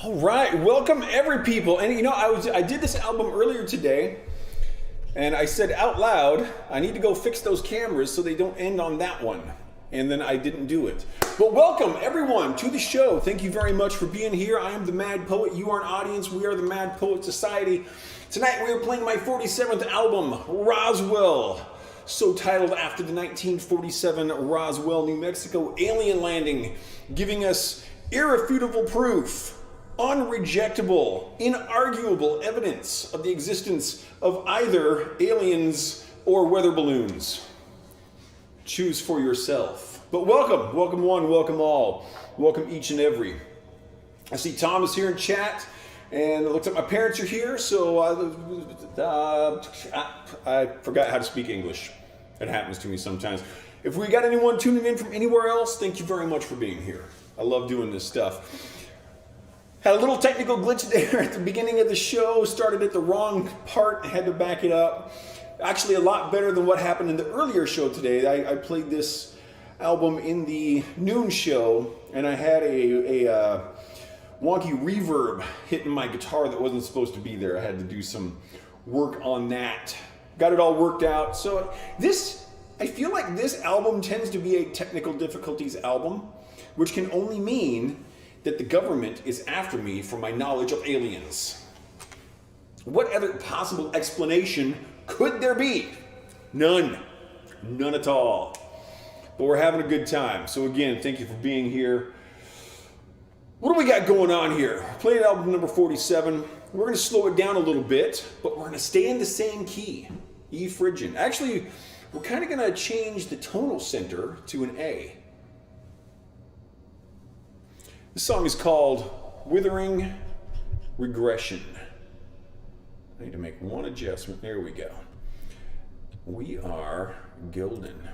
All right, welcome every people. And you know, I did this album earlier today, and I said out loud, I need to go fix those cameras so they don't end on that one. And then I didn't do it. But welcome everyone to the show. Thank you very much for being here. I am the Mad Poet. You are an audience. We are the Mad Poet Society. Tonight we are playing my 47th album, Roswell. So titled after the 1947 Roswell, New Mexico alien landing, giving us irrefutable proof, unrejectable, inarguable evidence of the existence of either aliens or weather balloons. Choose for yourself. But welcome one, welcome all, welcome each and every. I see Thomas here in chat, and it looks like my parents are here, so I forgot how to speak English. It happens to me sometimes. If we got anyone tuning in from anywhere else, thank you very much for being here. I love doing this stuff. Had a little technical glitch there at the beginning of the show, started at the wrong part, had to back it up. Actually a lot better than what happened in the earlier show today. I played this album in the noon show, and I had a wonky reverb hitting my guitar that wasn't supposed to be there. I had to do some work on that. Got it all worked out. So I feel like this album tends to be a technical difficulties album, which can only mean that the government is after me for my knowledge of aliens. What other possible explanation could there be? None. None at all. But we're having a good time. So again, thank you for being here. What do we got going on here? Playing album number 47. We're going to slow it down a little bit, but we're going to stay in the same key, E Phrygian. Actually, we're kind of going to change the tonal center to an A. This song is called Withering Regression. I need to make one adjustment. There we go. We are golden.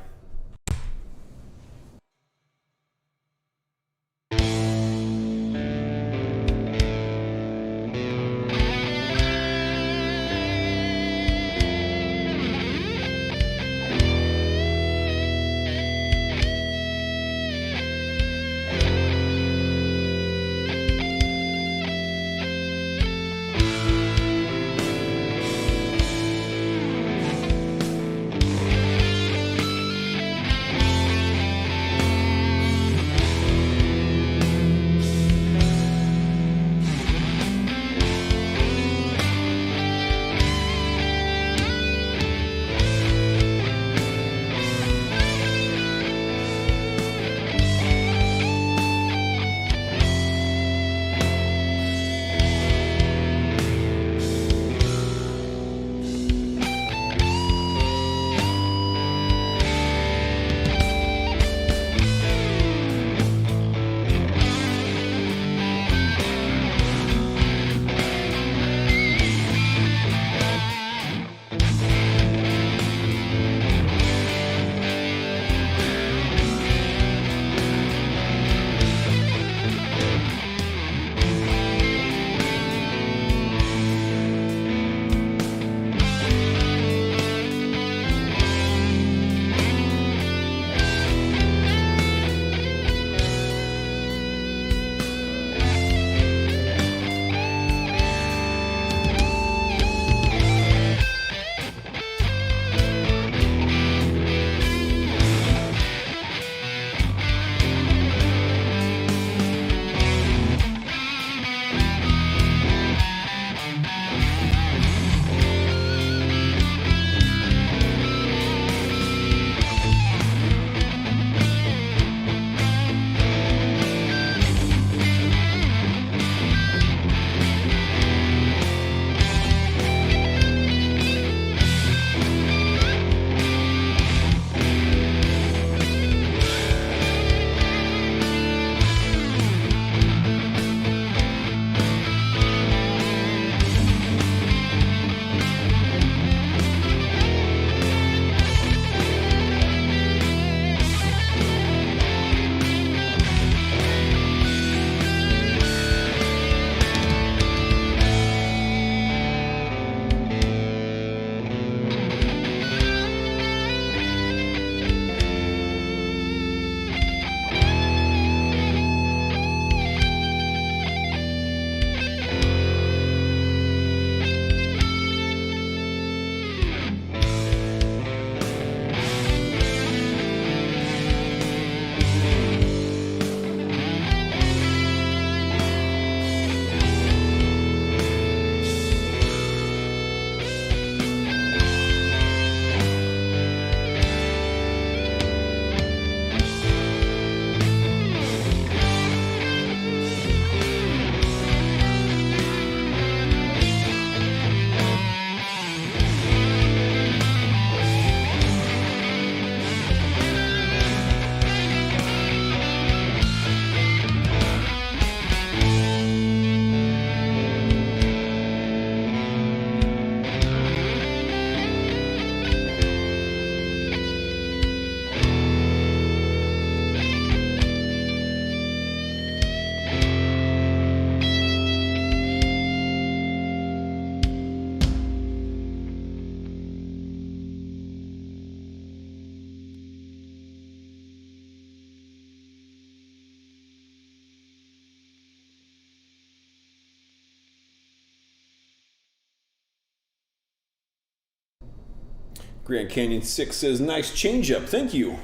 Grand Canyon 6 says, nice change up. Thank you.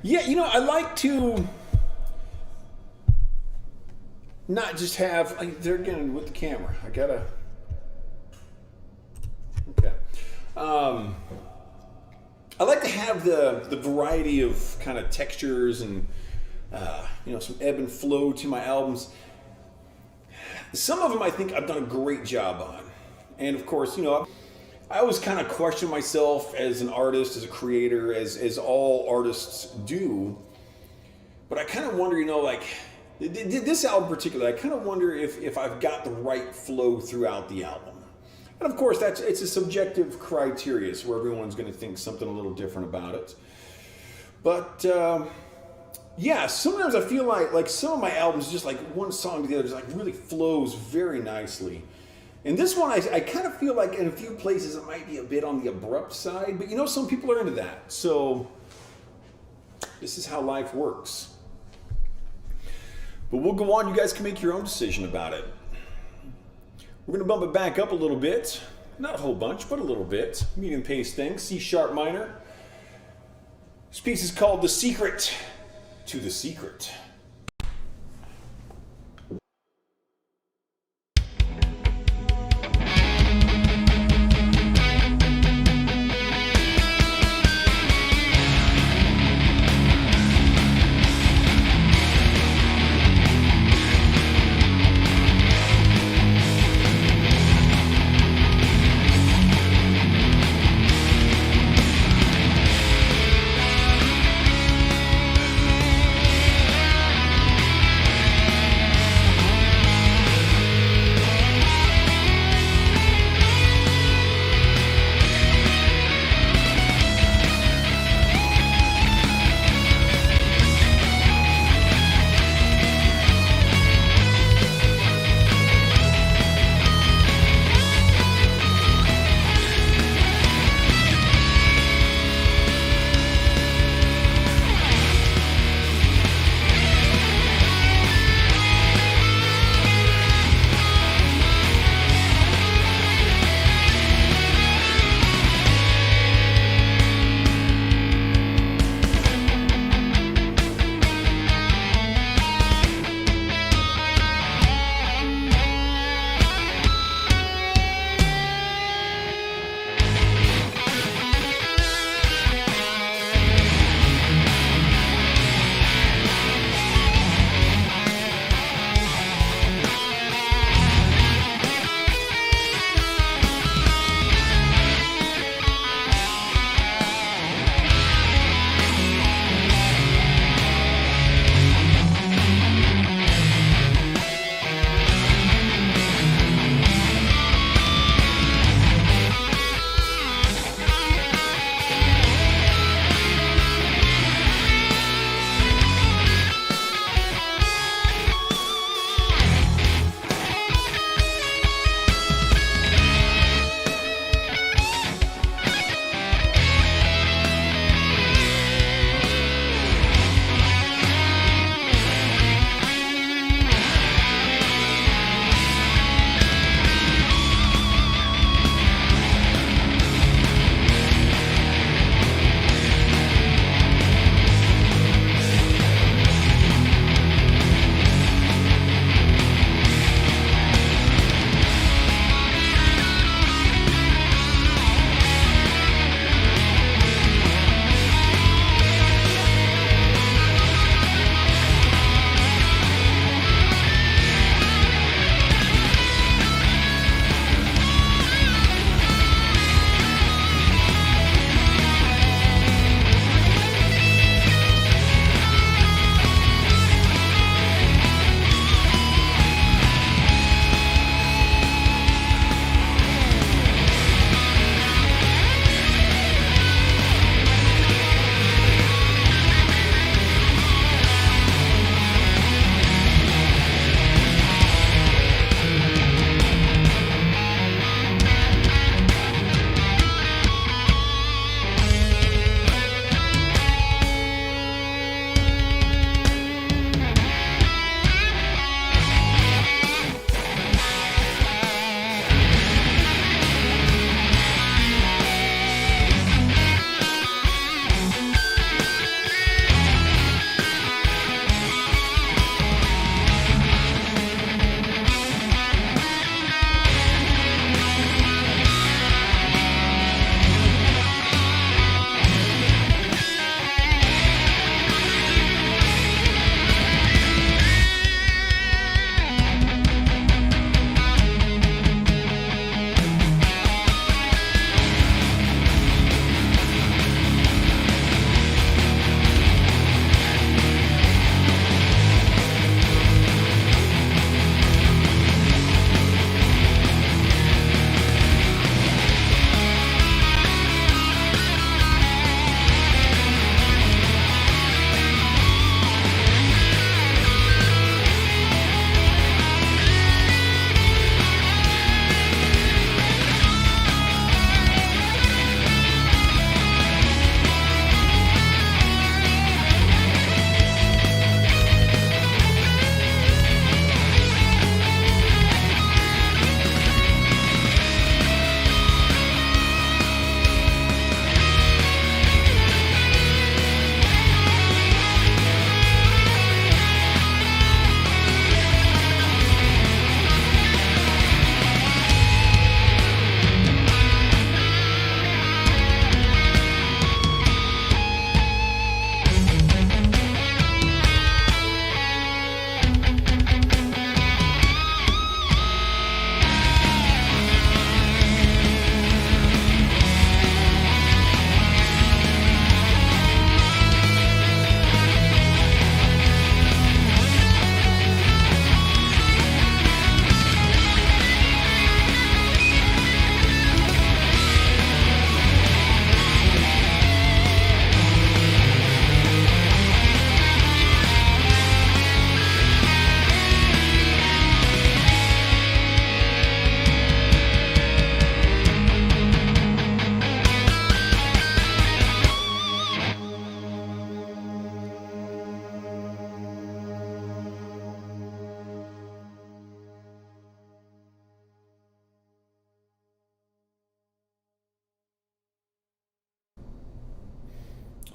Yeah, you know, I like to not just have, they're again with the camera. I gotta, okay. I like to have the variety of kind of textures and, you know, some ebb and flow to my albums. Some of them I think I've done a great job on. And of course, you know, I always kind of question myself as an artist, as a creator, as all artists do. But I kind of wonder, you know, like, this album in particular, I kind of wonder if I've got the right flow throughout the album. And of course, it's a subjective criteria, so everyone's going to think something a little different about it. But yeah, sometimes I feel like some of my albums, just like one song to the other, just like really flows very nicely. And this one, I kind of feel like in a few places it might be a bit on the abrupt side, but you know, some people are into that. So this is how life works. But we'll go on. You guys can make your own decision about it. We're going to bump it back up a little bit. Not a whole bunch, but a little bit. Medium pace thing. C sharp minor. This piece is called The Secret to the Secret.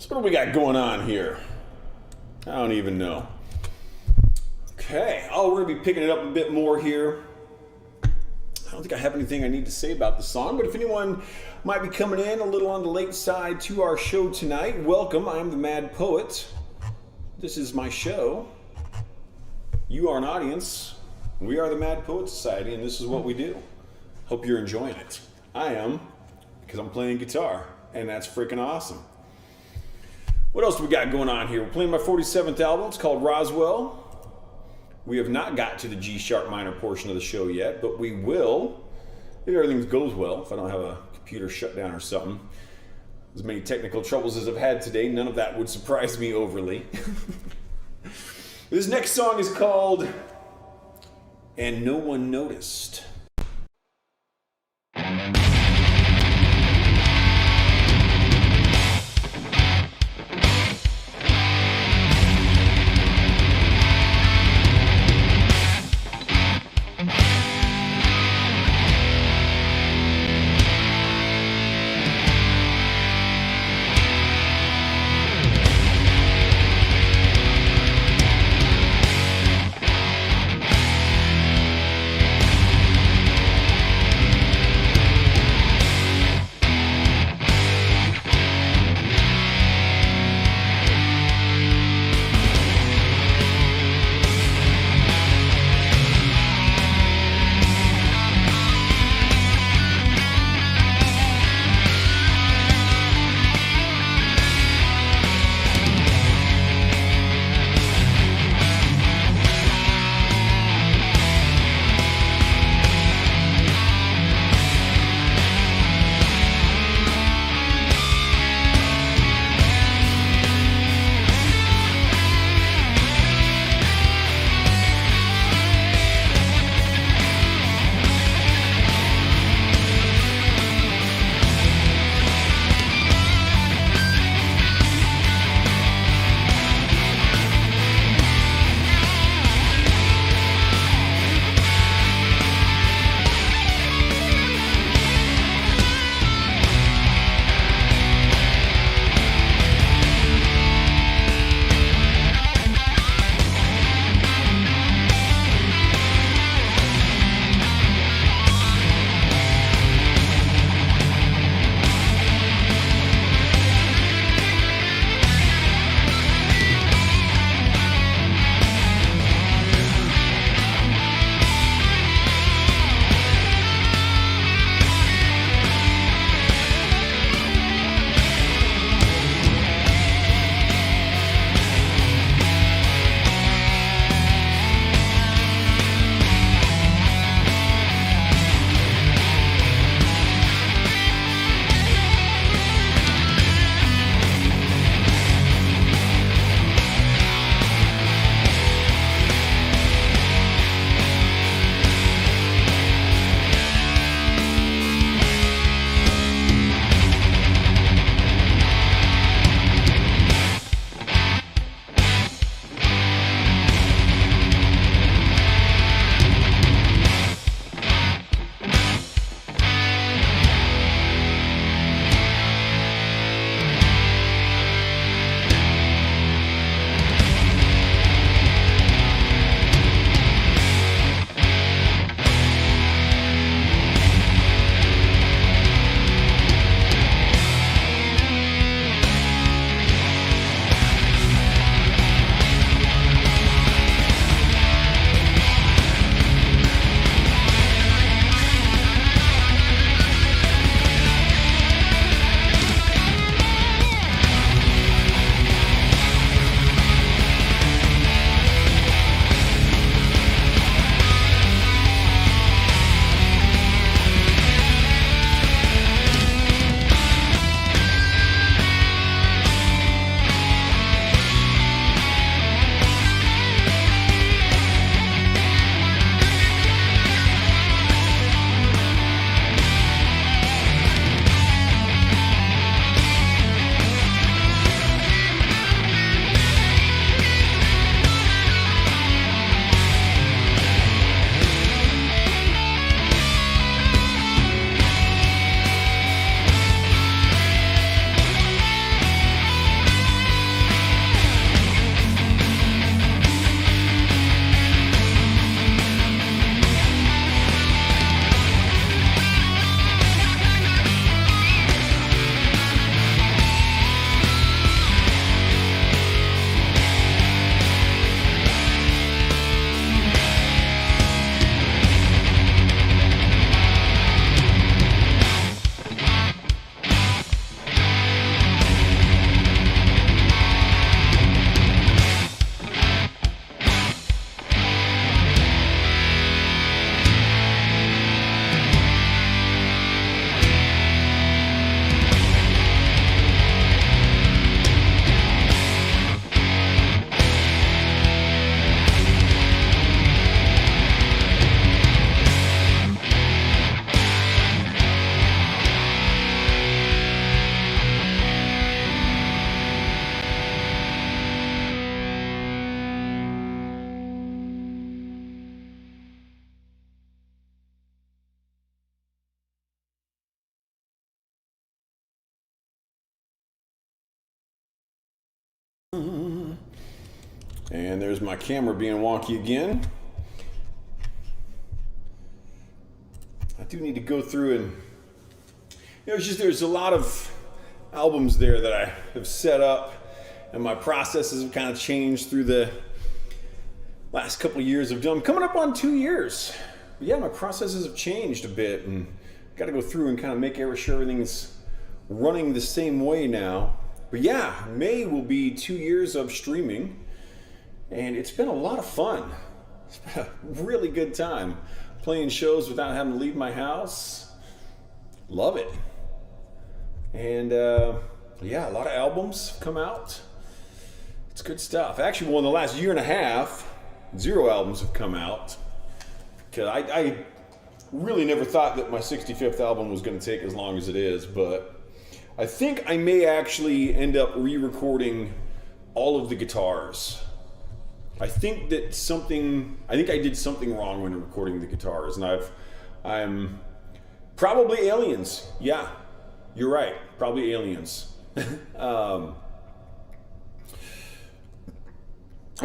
So what do we got going on here? I don't even know. Okay, oh, we're gonna be picking it up a bit more here. I don't think I have anything I need to say about the song, but if anyone might be coming in a little on the late side to our show tonight, welcome. I'm the Mad Poet. This is my show. You are an audience. We are the Mad Poet Society, and this is what we do. Hope you're enjoying it. I am, because I'm playing guitar, and that's freaking awesome. What else do we got going on here? We're playing my 47th album. It's called Roswell. We have not got to the G sharp minor portion of the show yet, but we will, if everything goes well, if I don't have a computer shut down or something. As many technical troubles as I've had today, none of that would surprise me overly. This next song is called And No One Noticed. And there's my camera being wonky again. I do need to go through and, there's a lot of albums there that I have set up, and my processes have kind of changed through the last couple of years. I'm coming up on 2 years. But yeah, my processes have changed a bit, and got to go through and kind of make sure everything is running the same way now. But yeah, May will be 2 years of streaming, and it's been a lot of fun. It's been a really good time playing shows without having to leave my house. Love it. And yeah, a lot of albums have come out. It's good stuff. Actually, well, in the last year and a half, 0 albums have come out. Because I really never thought that my 65th album was going to take as long as it is, but I think I may actually end up re-recording all of the guitars. I think I did something wrong when recording the guitars, and I'm probably aliens. Yeah, you're right, probably aliens. I'm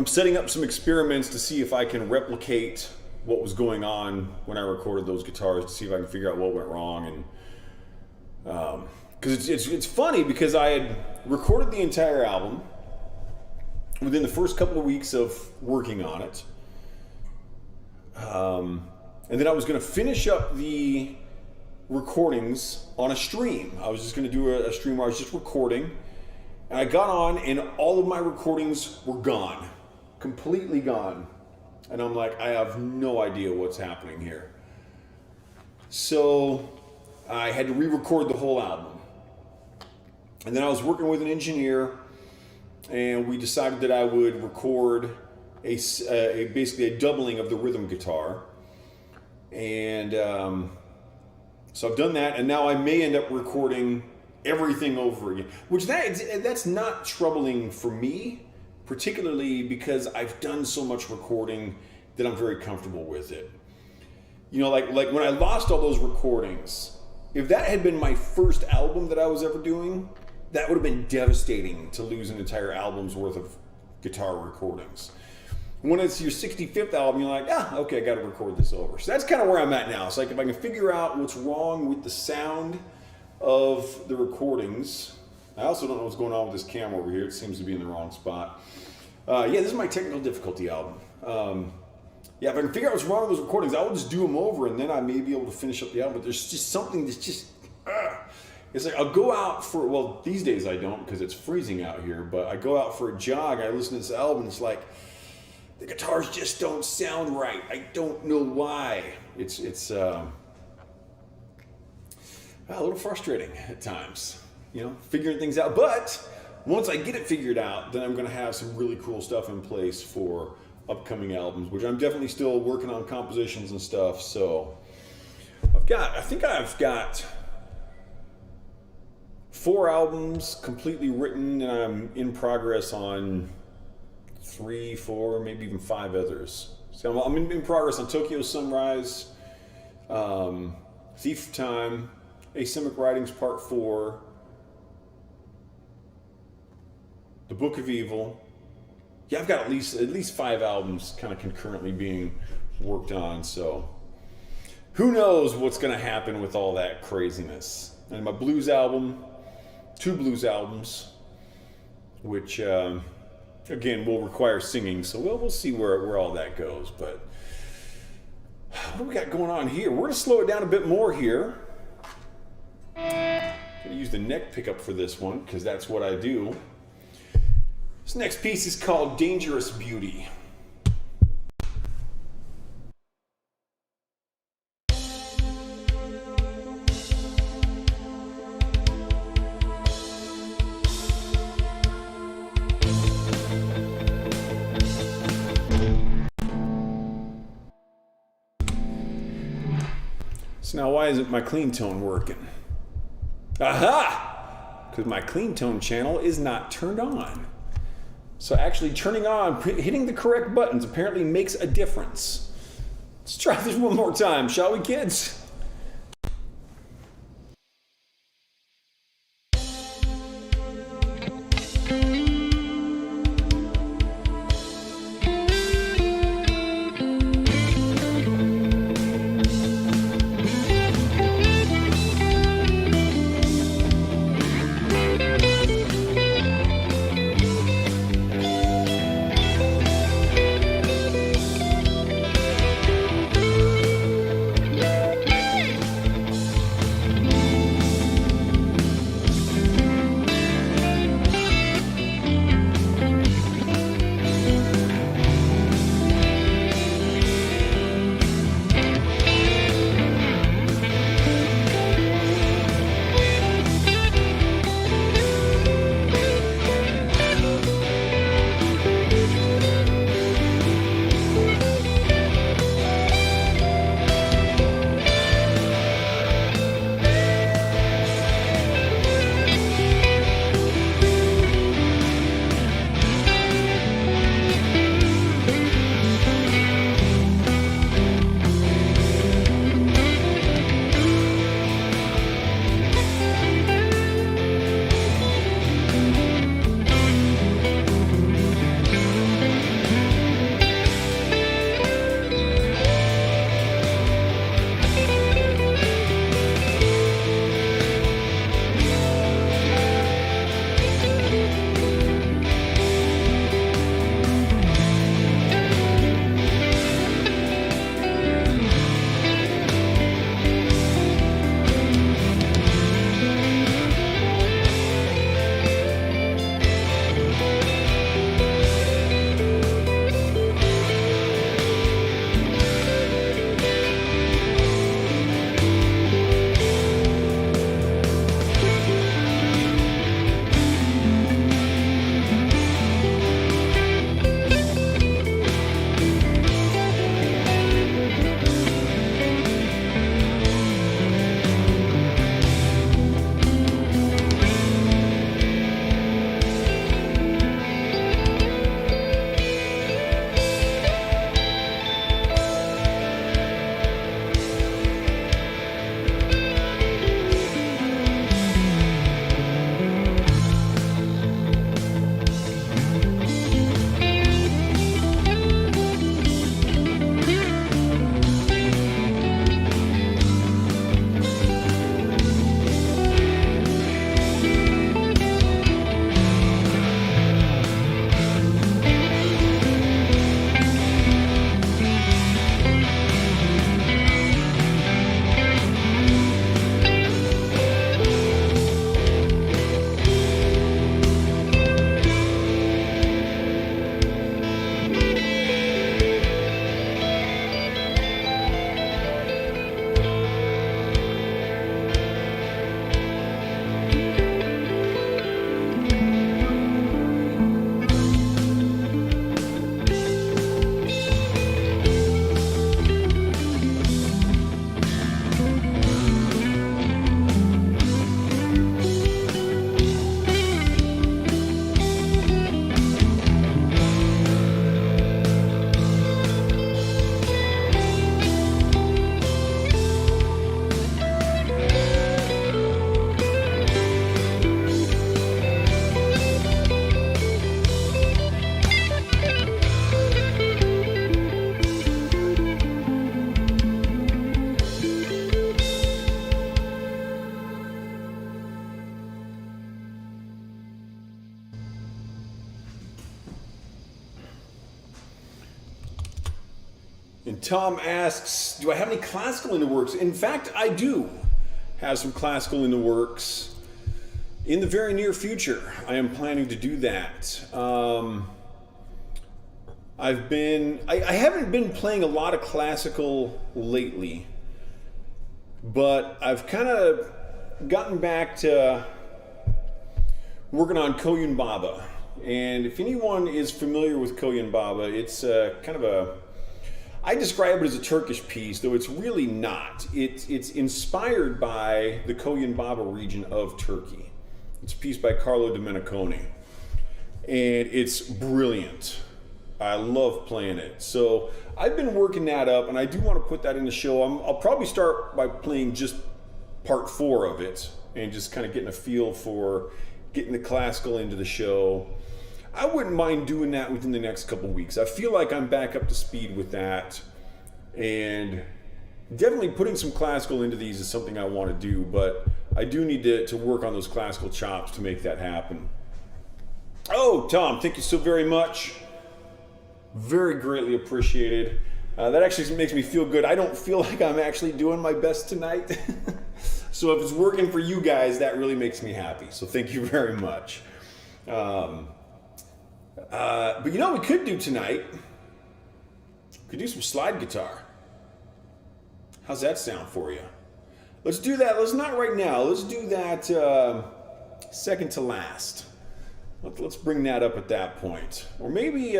setting up some experiments to see if I can replicate what was going on when I recorded those guitars, to see if I can figure out what went wrong. And because it's funny, because I had recorded the entire album within the first couple of weeks of working on it, and then I was going to finish up the recordings on a stream. I was just going to do a stream where I was just recording, and I got on and all of my recordings were gone, completely gone. And I'm like, I have no idea what's happening here. So I had to re-record the whole album. And then I was working with an engineer, and we decided that I would record basically a doubling of the rhythm guitar. And so I've done that, and now I may end up recording everything over again, which that's not troubling for me, particularly because I've done so much recording that I'm very comfortable with it. Like when I lost all those recordings, if that had been my first album that I was ever doing, that would have been devastating, to lose an entire album's worth of guitar recordings. When it's your 65th album, you're like, okay, I got to record this over. So that's kind of where I'm at now. It's like, if I can figure out what's wrong with the sound of the recordings. I also don't know what's going on with this camera over here. It seems to be in the wrong spot. Yeah, this is my technical difficulty album. Yeah, if I can figure out what's wrong with those recordings, I will just do them over, and then I may be able to finish up the album. But there's just something that's just... It's like, I'll go out for... Well, these days I don't, because it's freezing out here. But I go out for a jog, I listen to this album, and it's like, the guitars just don't sound right. I don't know why. It's a little frustrating at times, figuring things out. But once I get it figured out, then I'm going to have some really cool stuff in place for upcoming albums, which I'm definitely still working on compositions and stuff. So I think I've got 4 albums completely written, and I'm in progress on 3, 4, maybe even 5 others. So I'm in progress on Tokyo Sunrise, Thief Time, Asymmetric Writings Part 4, The Book of Evil. Yeah, I've got at least 5 albums kind of concurrently being worked on, so who knows what's going to happen with all that craziness. And my blues album, 2 blues albums, which again will require singing, so we'll see where all that goes. But what do we got going on here? We're going to slow it down a bit more here. I'm going to use the neck pickup for this one, because that's what I do. This next piece is called Dangerous Beauty. So now why isn't my clean tone working? Aha! Because my clean tone channel is not turned on. So actually turning on, hitting the correct buttons apparently makes a difference. Let's try this one more time, shall we, kids? Tom asks, do I have any classical in the works? In fact, I do have some classical in the works. In the very near future, I am planning to do that. I haven't been playing a lot of classical lately, but I've kind of gotten back to working on Koyun Baba. And if anyone is familiar with Koyun Baba, it's I describe it as a Turkish piece, though it's really not. It's inspired by the Koyun Baba region of Turkey. It's a piece by Carlo Domeniconi, and it's brilliant. I love playing it. So I've been working that up, and I do want to put that in the show. I'll probably start by playing just part 4 of it, and just kind of getting a feel for getting the classical into the show. I wouldn't mind doing that within the next couple weeks. I feel like I'm back up to speed with that, and definitely putting some classical into these is something I want to do, but I do need to work on those classical chops to make that happen. Oh, Tom, thank you so very much. Very greatly appreciated. That actually makes me feel good. I don't feel like I'm actually doing my best tonight. So if it's working for you guys, that really makes me happy. So thank you very much. But you know what we could do tonight? We could do some slide guitar. How's that sound for you? Let's do that. Let's not right now. Let's do that second to last. Let's bring that up at that point, or maybe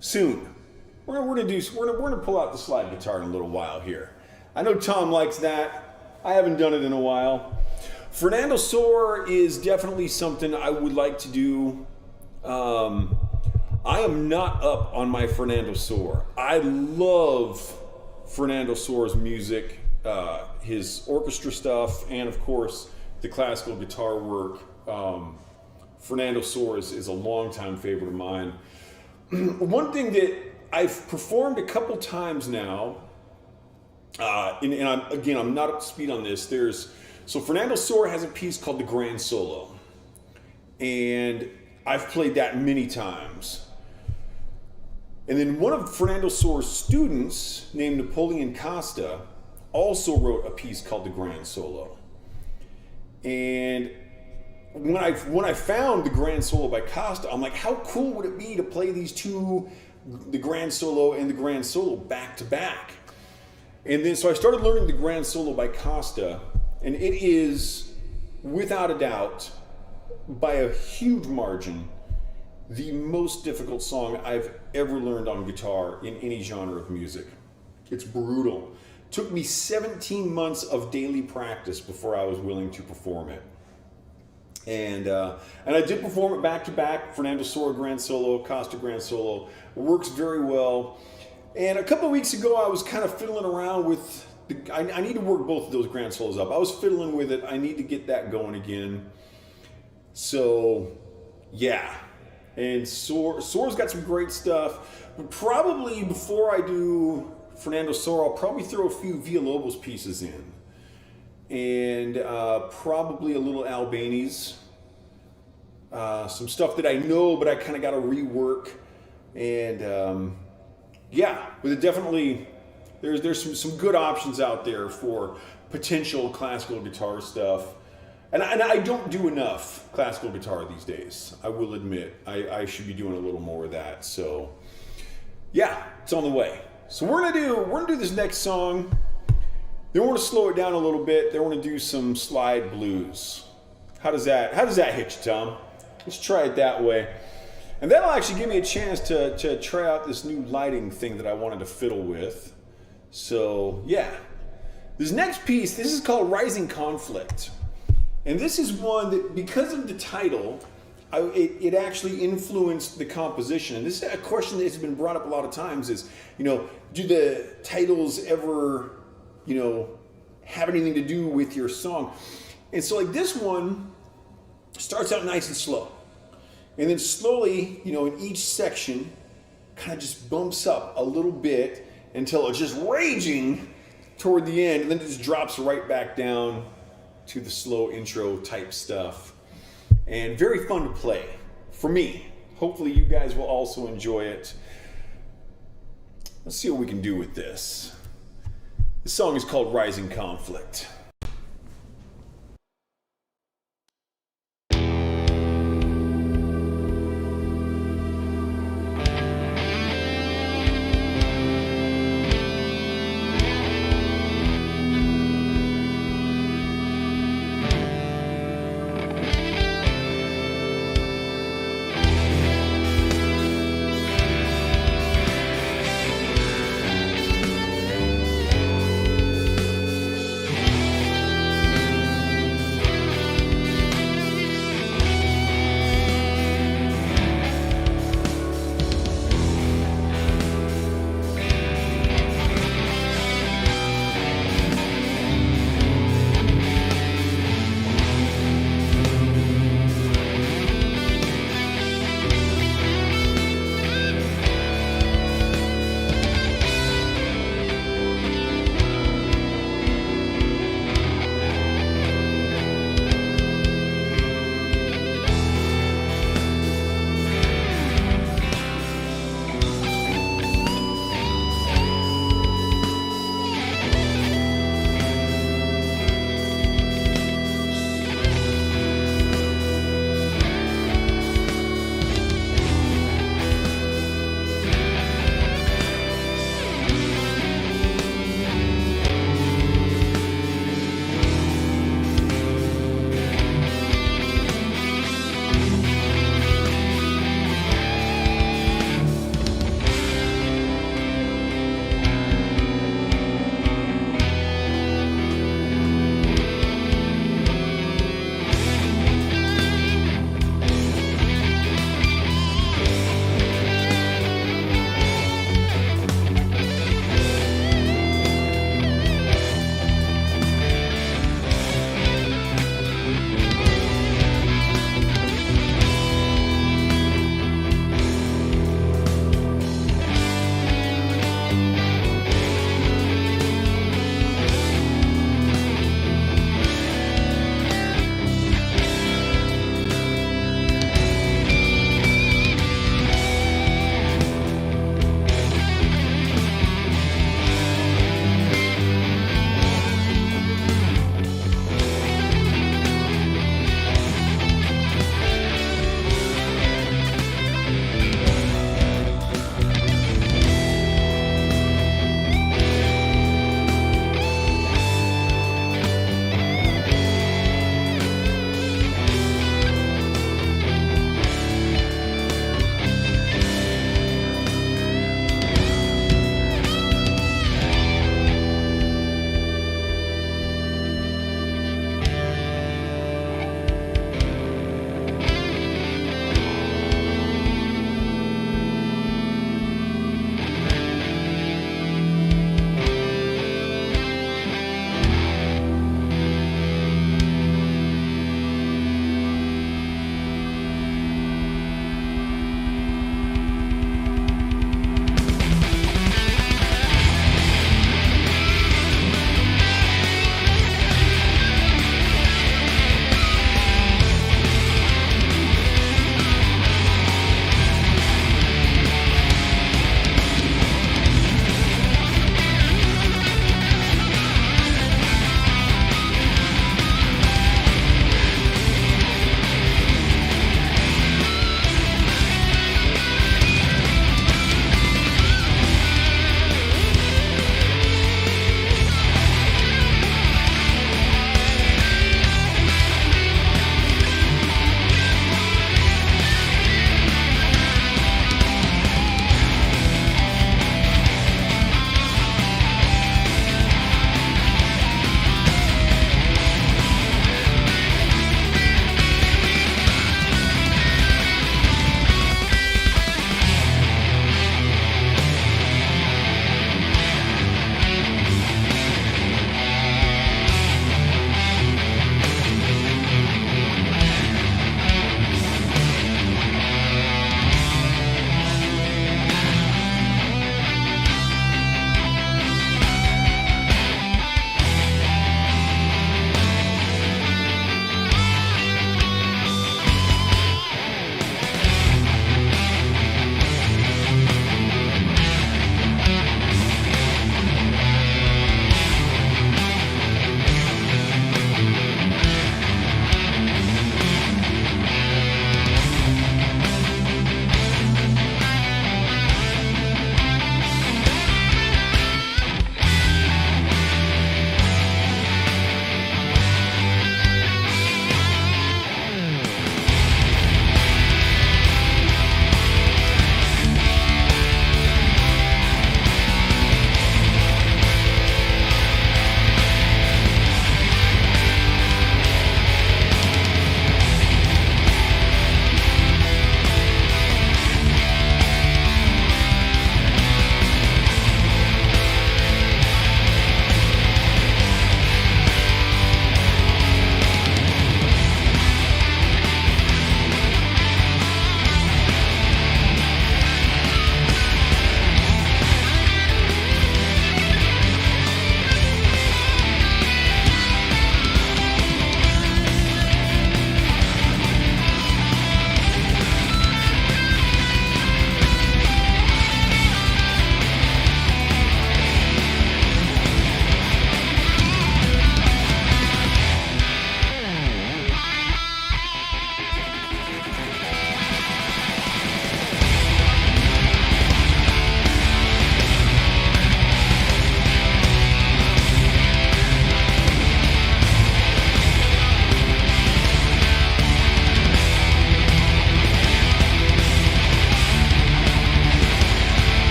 soon. We're gonna pull out the slide guitar in a little while here. I know Tom likes that. I haven't done it in a while. Fernando Sor is definitely something I would like to do. I am not up on my Fernando Sor. I love Fernando Sor's music, his orchestra stuff, and of course the classical guitar work. Fernando Sor is a longtime favorite of mine. One thing that I've performed a couple times now, and I'm not up to speed on this. So Fernando Sor has a piece called the Grand Solo, and I've played that many times. And then one of Fernando Sor's students, named Napoleon Costa, also wrote a piece called the Grand Solo. And when I found the Grand Solo by Costa, I'm like, how cool would it be to play these two, the Grand Solo and the Grand Solo, back to back? And then so I started learning the Grand Solo by Costa, and it is, without a doubt, by a huge margin, the most difficult song I've ever learned on guitar in any genre of music. It's brutal. It took me 17 months of daily practice before I was willing to perform it. And I did perform it back to back, Fernando Sor Grand Solo, Costa Grand Solo. It works very well. And a couple of weeks ago, I was kind of fiddling around with, I need to work both of those Grand Solos up. I was fiddling with it. I need to get that going again. So, yeah. And Sor's got some great stuff. But probably before I do Fernando Sor, I'll probably throw a few Villalobos pieces in. And probably a little Albanese. Some stuff that I know, but I kind of got to rework. And yeah, but it definitely, there's some good options out there for potential classical guitar stuff. And I don't do enough classical guitar these days. I will admit, I should be doing a little more of that. So yeah, it's on the way. So we're gonna do this next song. Then we're gonna slow it down a little bit. Then we're gonna do some slide blues. How does that hit you, Tom? Let's try it that way. And that'll actually give me a chance to try out this new lighting thing that I wanted to fiddle with. So yeah, this next piece, this is called Rising Conflict. And this is one that, because of the title, it actually influenced the composition. And this is a question that has been brought up a lot of times is, do the titles ever, have anything to do with your song? And so like this one starts out nice and slow. And then slowly, in each section, kind of just bumps up a little bit until it's just raging toward the end. And then it just drops right back down to the slow intro type stuff. And very fun to play for me. Hopefully you guys will also enjoy it. Let's see what we can do with this. This song is called Rising Conflict.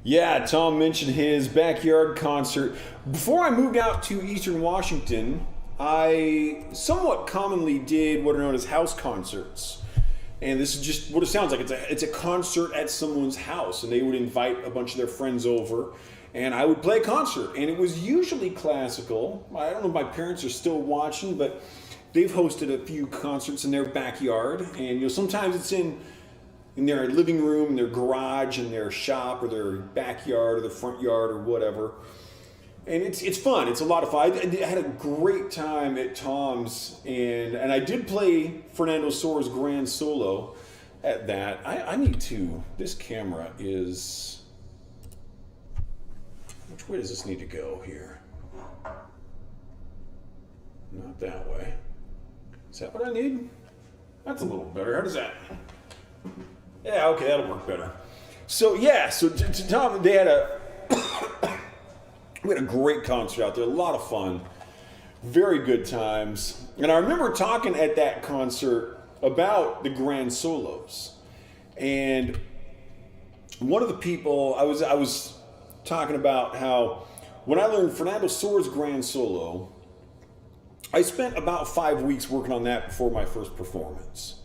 Yeah, Tom mentioned his backyard concert. Before I moved out to Eastern Washington, I somewhat commonly did what are known as house concerts. And this is just what it sounds like. It's a concert at someone's house, and they would invite a bunch of their friends over, and I would play a concert. And it was usually classical. I don't know if my parents are still watching, but they've hosted a few concerts in their backyard, and sometimes it's in their living room, their garage, in their shop, or their backyard, or their front yard, or whatever. And it's fun. It's a lot of fun. I had a great time at Tom's, and I did play Fernando Soares' grand solo at that. I need to. This camera is. Which way does this need to go here? Not that way. Is that what I need? That's a little better. How does that? Yeah, okay, that'll work better. So yeah, so Tom, they had we had a great concert out there, a lot of fun, very good times. And I remember talking at that concert about the grand solos. And one of the people, I was talking about how when I learned Fernando Soares' grand solo, I spent about 5 weeks working on that before my first performance.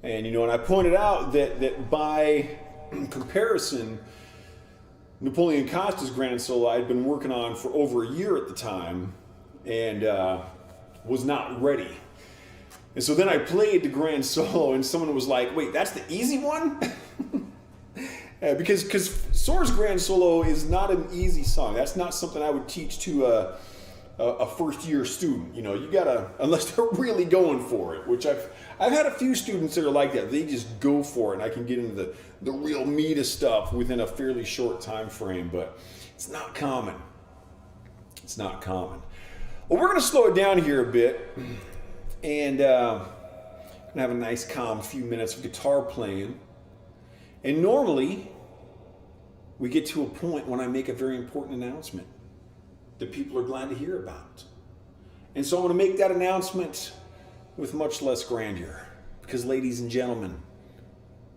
And and I pointed out that by comparison, Napoleon Costa's grand solo I had been working on for over a year at the time, and was not ready. And so then I played the grand solo, and someone was like, "Wait, that's the easy one?" Because Soares' grand solo is not an easy song. That's not something I would teach to a first year student. You gotta, unless they're really going for it, which I've had a few students that are like that. They just go for it, and I can get into the real meat of stuff within a fairly short time frame, but it's not common. It's not common. Well, we're gonna slow it down here a bit, and gonna have a nice calm few minutes of guitar playing. And normally, we get to a point when I make a very important announcement that people are glad to hear about. And so I'm going to make that announcement with much less grandeur. Because, ladies and gentlemen,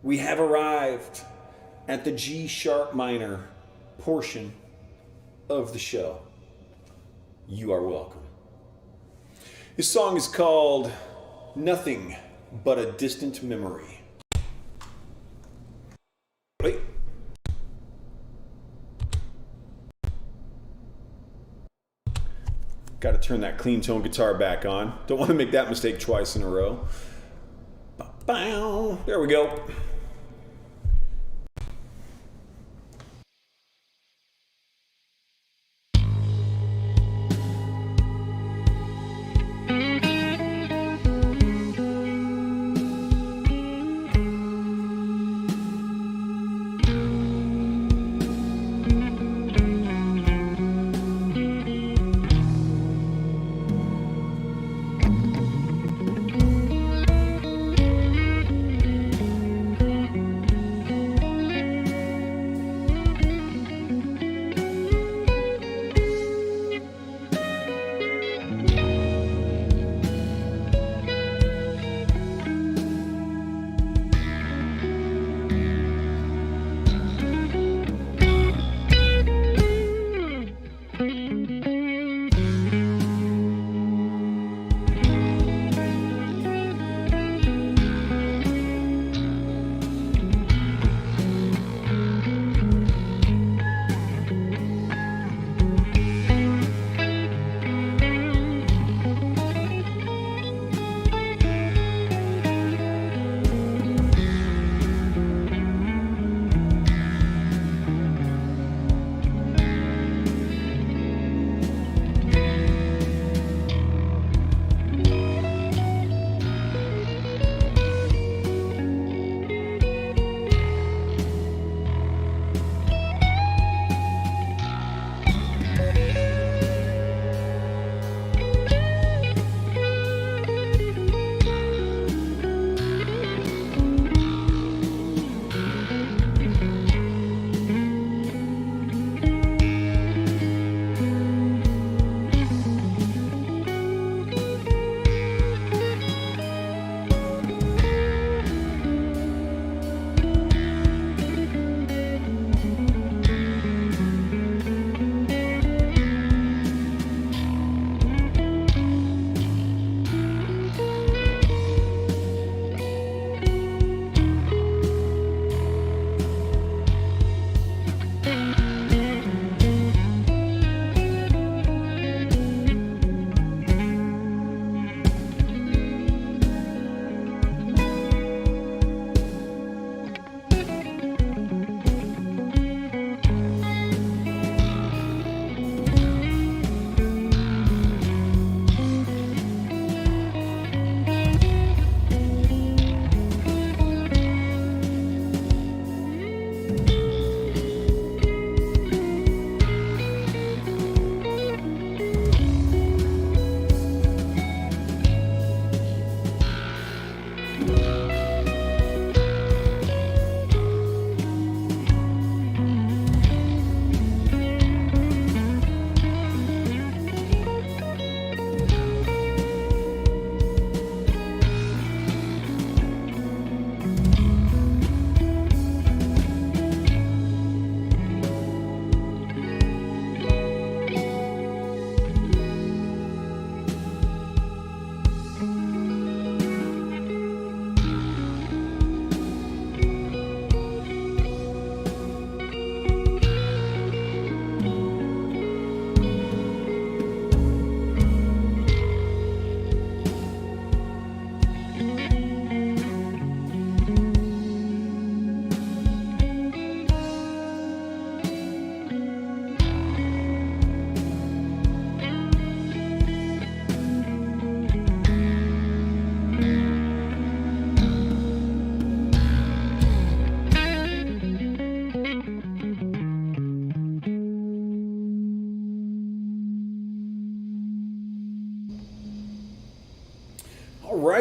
we have arrived at the G sharp minor portion of the show. You are welcome. This song is called Nothing But a Distant Memory. Wait. Got to turn that clean tone guitar back on. Don't want to make that mistake twice in a row. Ba-bow. There we go.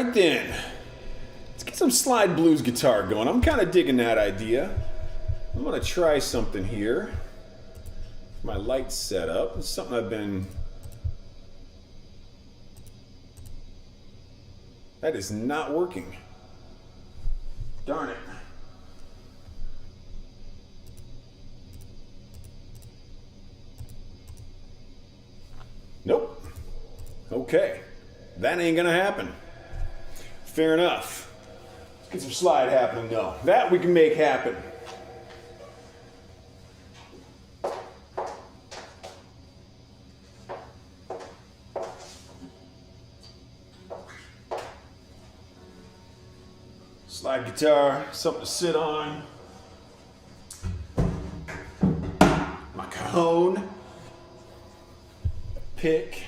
right then. Let's get some slide blues guitar going. I'm kind of digging that idea. I'm going to try something here. My lights set up. It's something I've been... That is not working. Darn it. Nope. Okay. That ain't gonna happen. Fair enough. Let's get some slide happening though. That we can make happen. Slide guitar, something to sit on. My cajon. Pick.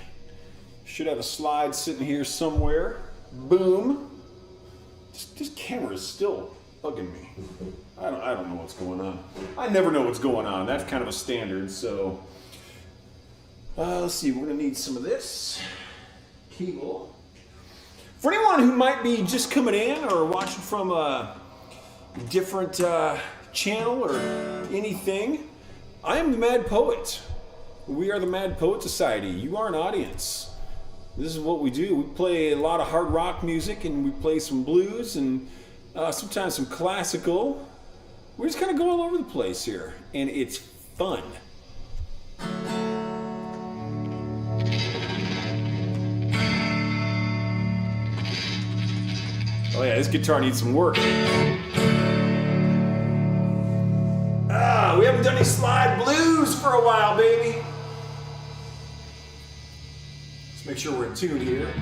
Should have a slide sitting here somewhere. Boom. This camera is still bugging me. I don't know what's going on. I never know what's going on. That's kind of a standard. So let's see. We're gonna need some of this cable. For anyone who might be just coming in or watching from a different channel or anything, I am the Mad Poet. We are the Mad Poet Society. You are an audience. This is what we do. We play a lot of hard rock music and we play some blues and sometimes some classical. We just kind of go all over the place here and it's fun. Oh yeah, this guitar needs some work. We haven't done any slide blues for a while, baby. Let's make sure we're in tune here.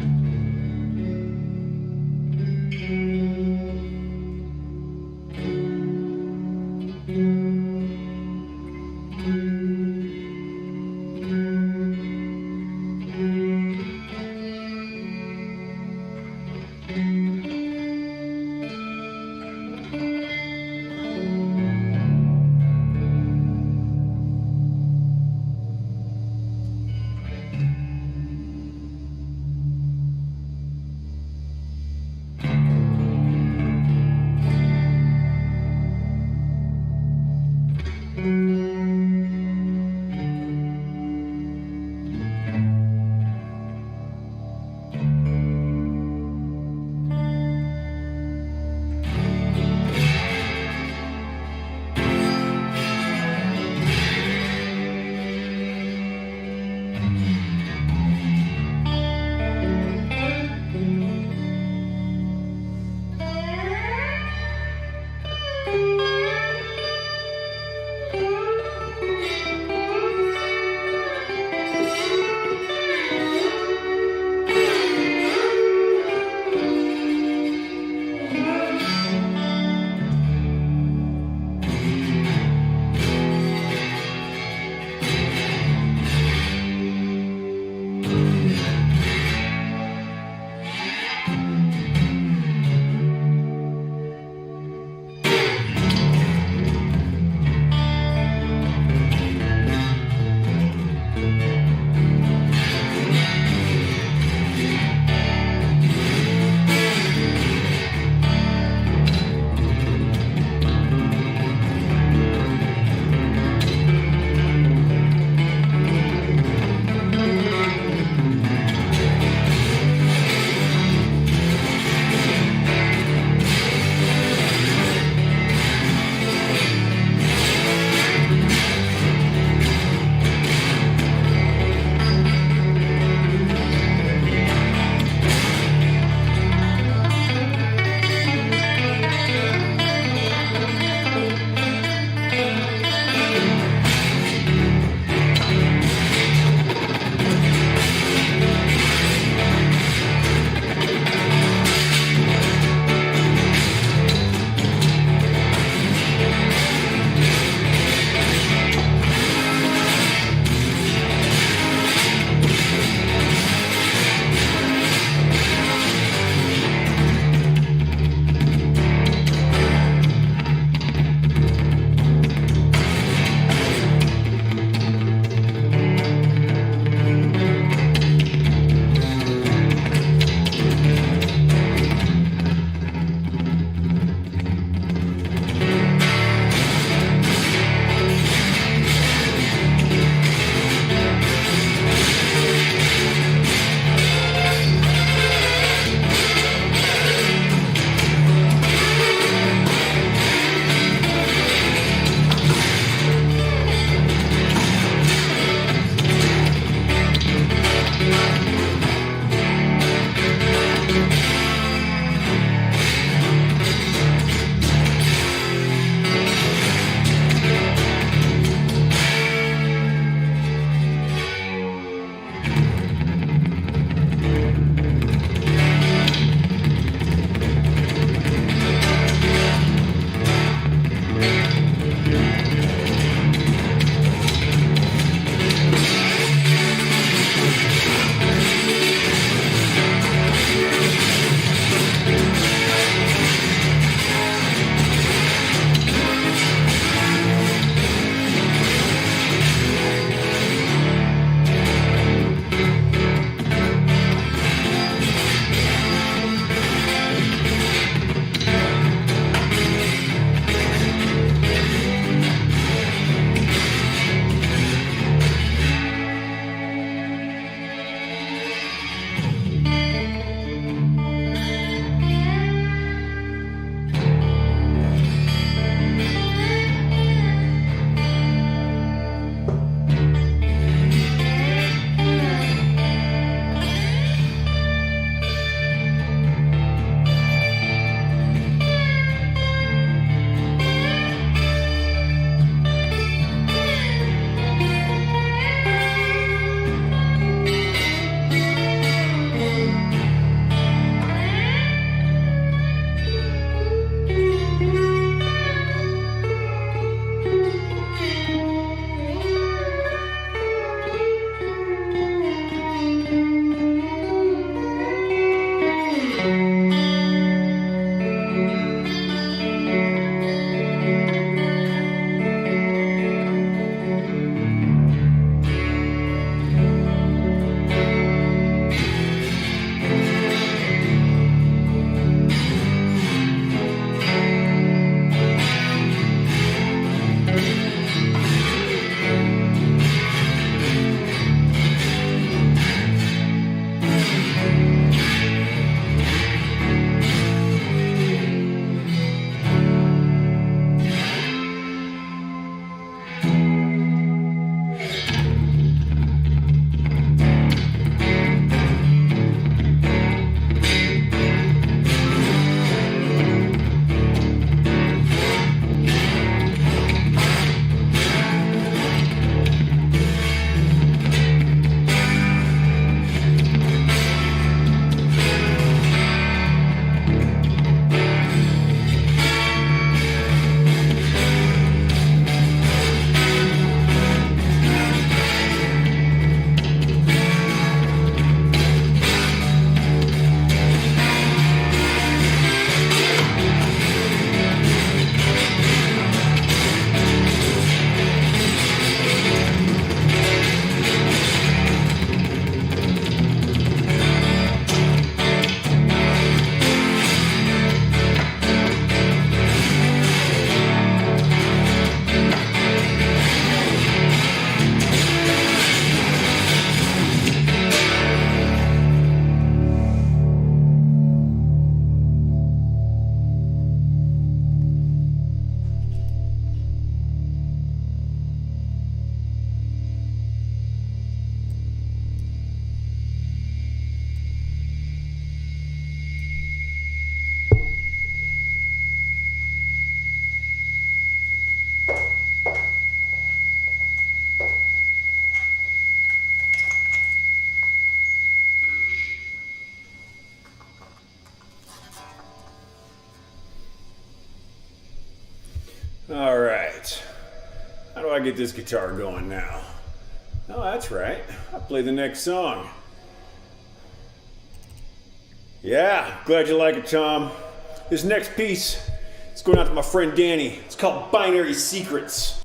All right. How do I get this guitar going now? Oh, that's right. I'll play the next song. Yeah, glad you like it, Tom. This next piece, it's going out to my friend Danny. It's called Binary Secrets.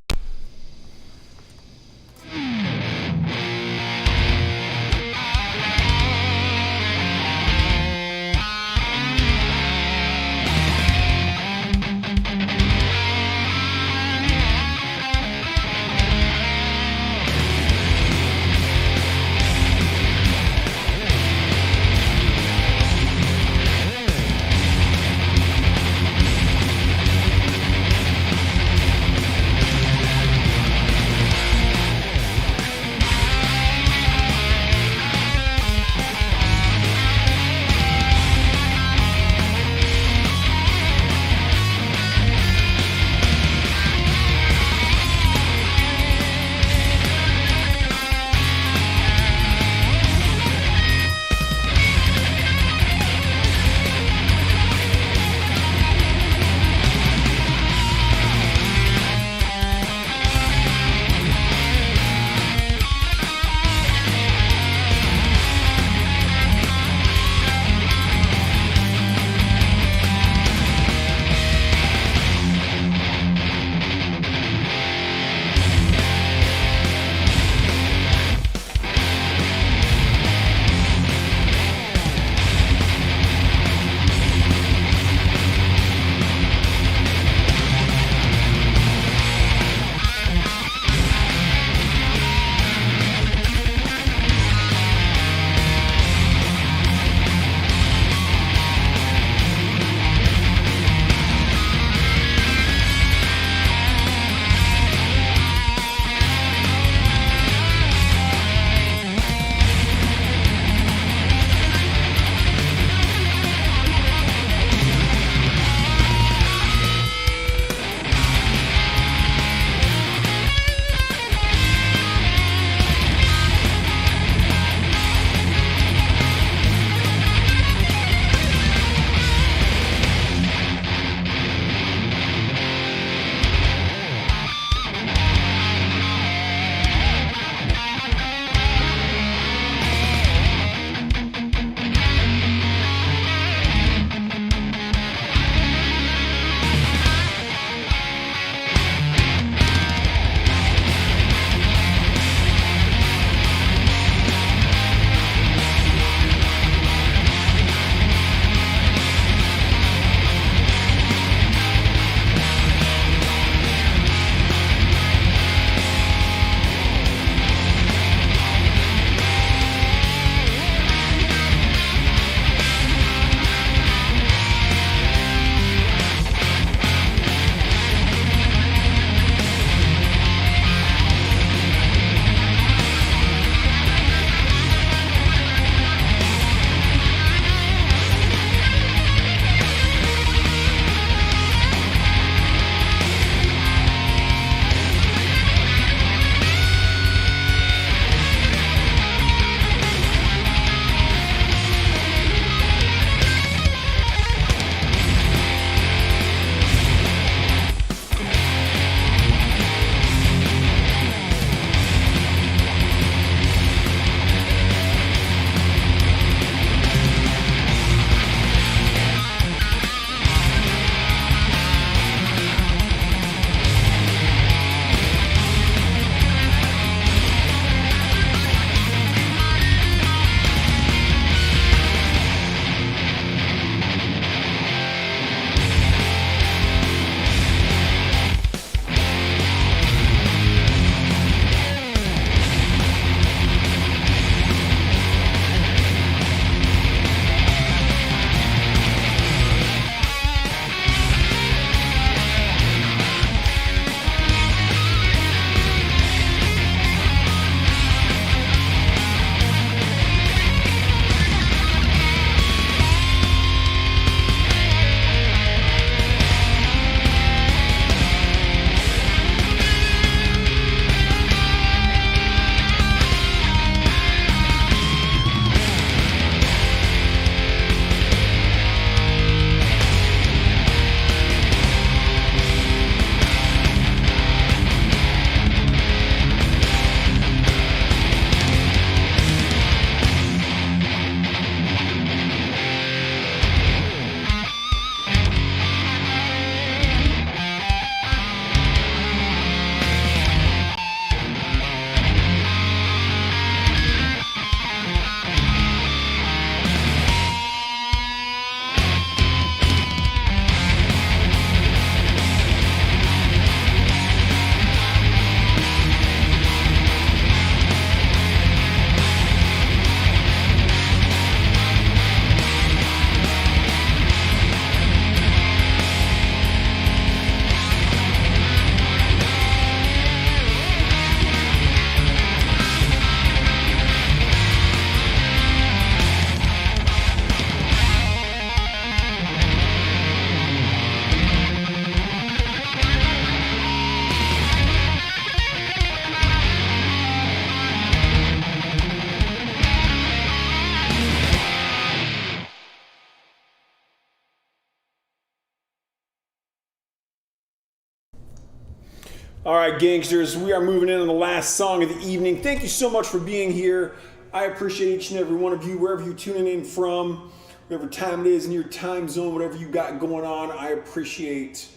All right, gangsters, we are moving in on the last song of the evening. Thank you so much for being here. I appreciate each and every one of you, wherever you're tuning in from, whatever time it is in your time zone, whatever you got going on. I appreciate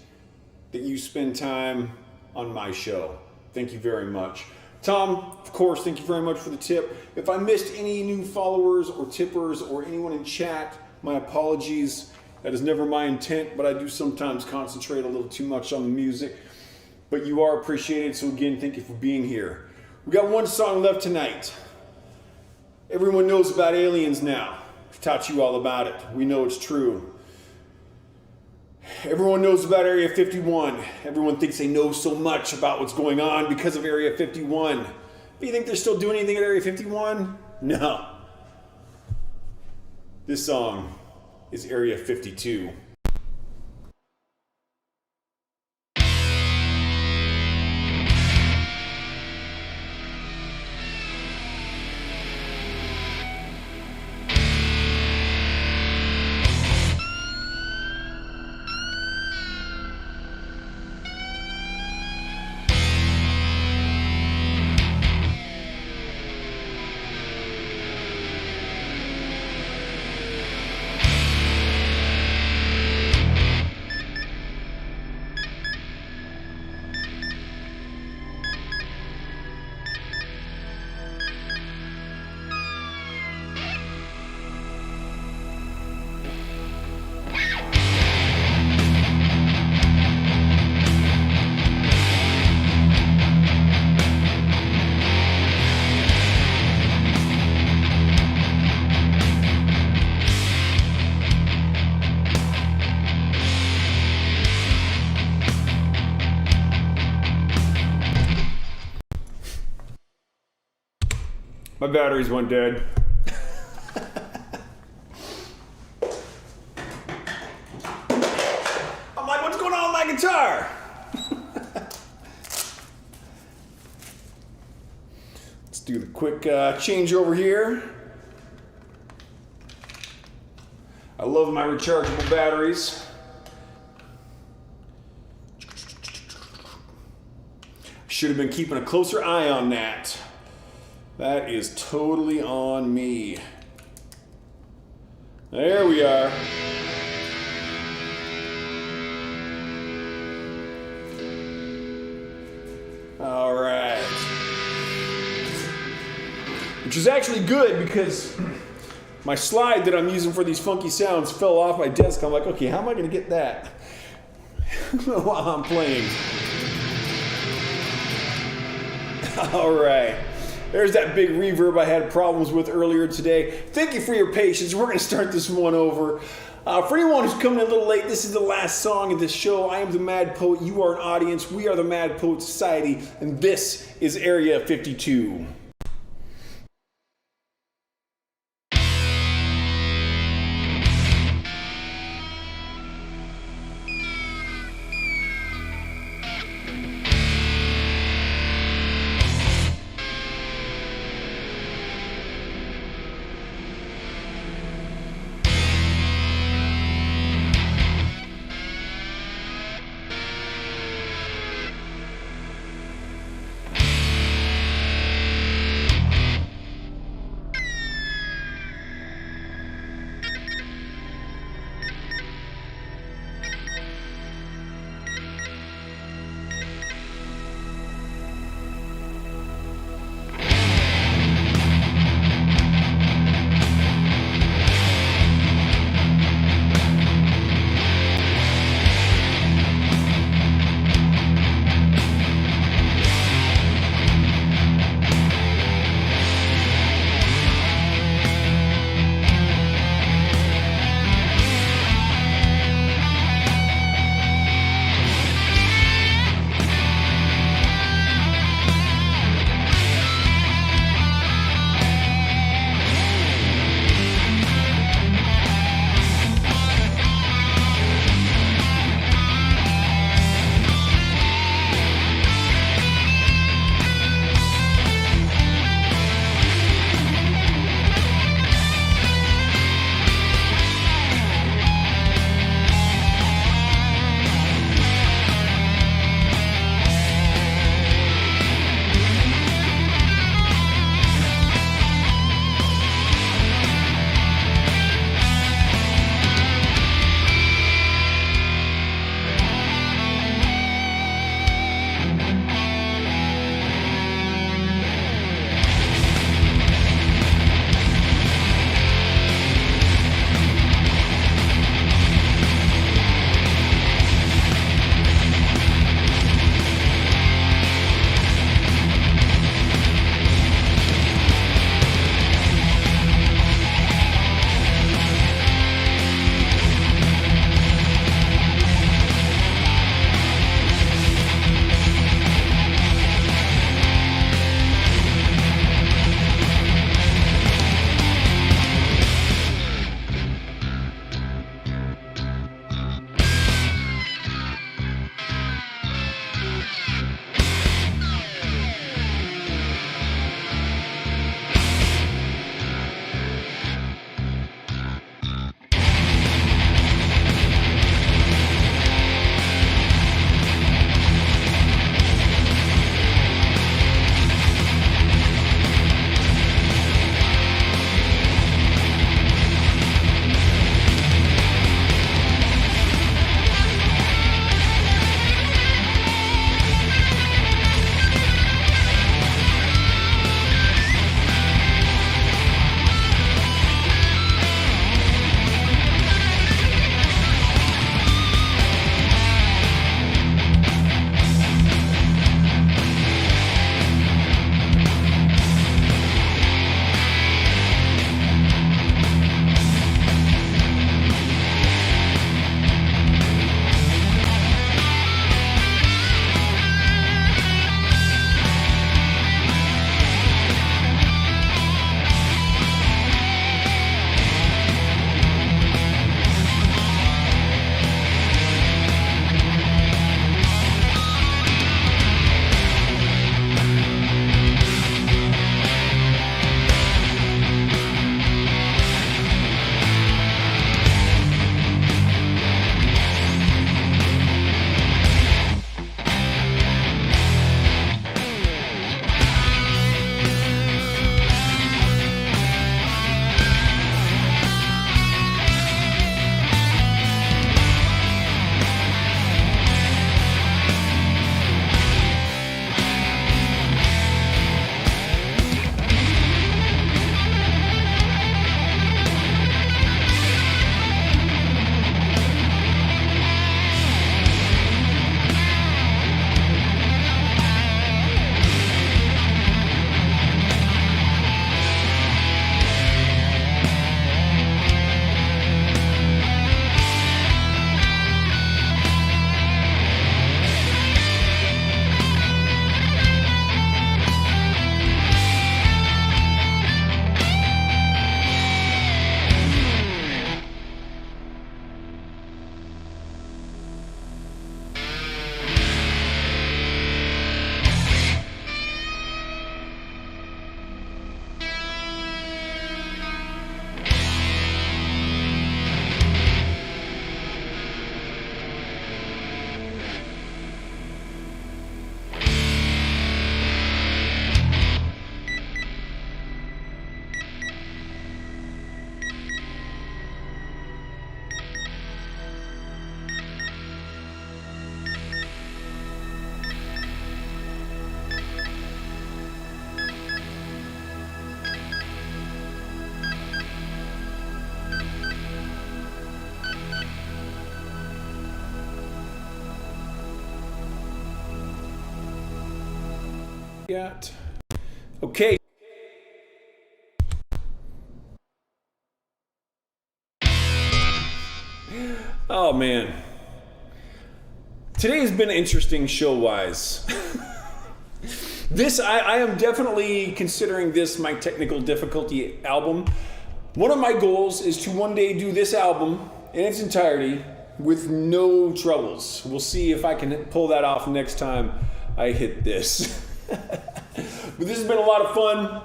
that you spend time on my show. Thank you very much. Tom, of course, thank you very much for the tip. If I missed any new followers or tippers or anyone in chat, my apologies. That is never my intent, but I do sometimes concentrate a little too much on the music. But you are appreciated, so again, thank you for being here. We got one song left tonight. Everyone knows about aliens now. I've taught you all about it. We know it's true. Everyone knows about Area 51. Everyone thinks they know so much about what's going on because of Area 51. But you think they're still doing anything at Area 51? No. This song is Area 52. My batteries went dead. I'm like, what's going on with my guitar? Let's do the quick change over here. I love my rechargeable batteries. Should have been keeping a closer eye on that. That is totally on me. There we are. All right. Which is actually good because my slide that I'm using for these funky sounds fell off my desk. I'm like, okay, how am I going to get that while I'm playing? All right. There's that big reverb I had problems with earlier today. Thank you for your patience. We're going to start this one over. For anyone who's coming in a little late, this is the last song of this show. I am the Mad Poet. You are an audience. We are the Mad Poet Society. And this is Area 52. Got. Okay. Oh man. Today has been interesting show-wise. I am definitely considering this my technical difficulty album. One of my goals is to one day do this album in its entirety with no troubles. We'll see if I can pull that off next time I hit this. But this has been a lot of fun.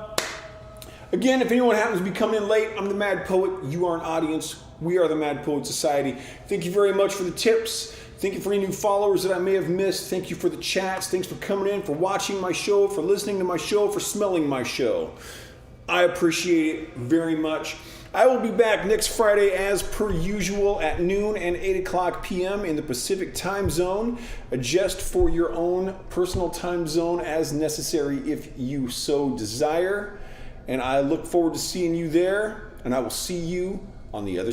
Again, if anyone happens to be coming in late, I'm the Mad Poet. You are an audience. We are the Mad Poet Society. Thank you very much for the tips. Thank you for any new followers that I may have missed. Thank you for the chats. Thanks for coming in, for watching my show, for listening to my show, for smelling my show. I appreciate it very much. I will be back next Friday as per usual at noon and 8 o'clock p.m. in the Pacific time zone. Adjust for your own personal time zone as necessary if you so desire. And I look forward to seeing you there, and I will see you on the other side.